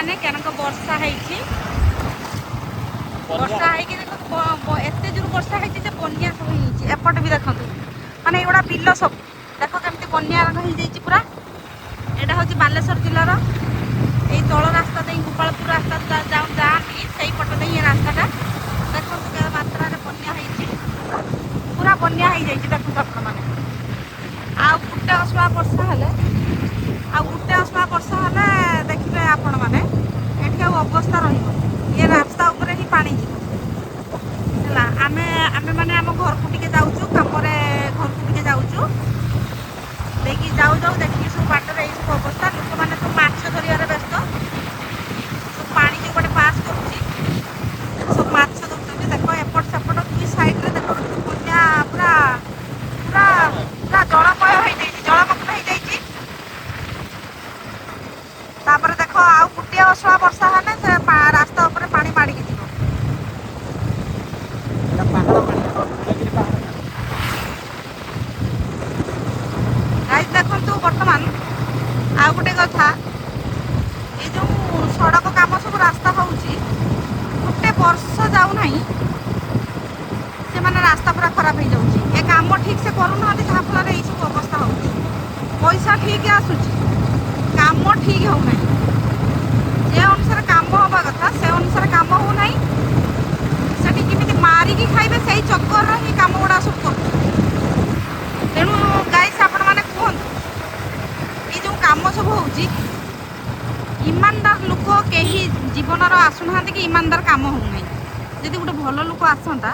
मैंने क्या वर्षा है वर्षा है एत जोर वर्षा है बनिया सब एपट भी देखो माने एगुड़ा बिल सब देख केमती बनिया रंग हो पूरा यहाँ हूँ बालेश्वर जिलार ये तल रास्ता दे गोपालपुर रास्ता जाती से पट दे ये रास्ताटा देखो के मात्रा बनिया पूरा बनिया हो जाए देखो आपण मैंने आ गुटे असला वर्षा हेले वर्षा हेले देखिए आपण मैंने ये अवस्था रही रास्ता उपर ही पानी है आमे आमे माने आम घर को टिके जाऊँ कम घर को टिके जाऊँ देखिए जाऊ जाऊ देखिए सब बाटर ये सब अवस्था लोक मैंने तो माछ धरिया व्यस्त सब पानी जो गोटे पास कर सब माछ धरते देख एपट सेपट दुई साइड देख बनिया पूरा पूरा पूरा जलमय हो जलमग्न हो तापर देख आउ गोटे असला वर्षा हेले से रास्ता उपर पानी माड़िकी जीव गाइस देखंतु वर्तमान आ गोटे कथा ये जो सड़क काम सब रास्ता होउची गोटे वर्ष जाऊ नहीं से माने रास्ता पूरा खराब हो जाउची ए काम ठीक से करू ना जहाँ फल ये सब अवस्था होउची पैसा ठीक आसुची काम ठीक हो नहीं जे अनुसार काम हवा कथा से अनुसार काम हो नहीं सेठी किमिति मारिकी खाइबे सही चक्कर ही काम गुड़ा सब कर तेणु गाइस आपण माने कहतु ये जो काम सब होउची ईमानदार लोक कहीं जीवन आसुना कि ईमानदार काम हो नहीं जदि गोटे भल लोक आसंता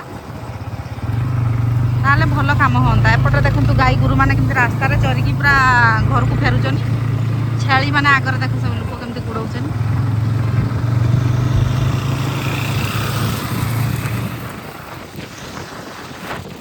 ताले भल काम होता एपटे देखो गाई गोरु मैंने केमती रास्तार चरिकी पूरा घर को फेरुचन छेली मैंने आगर देख सब लोक केमती गुड़ाऊन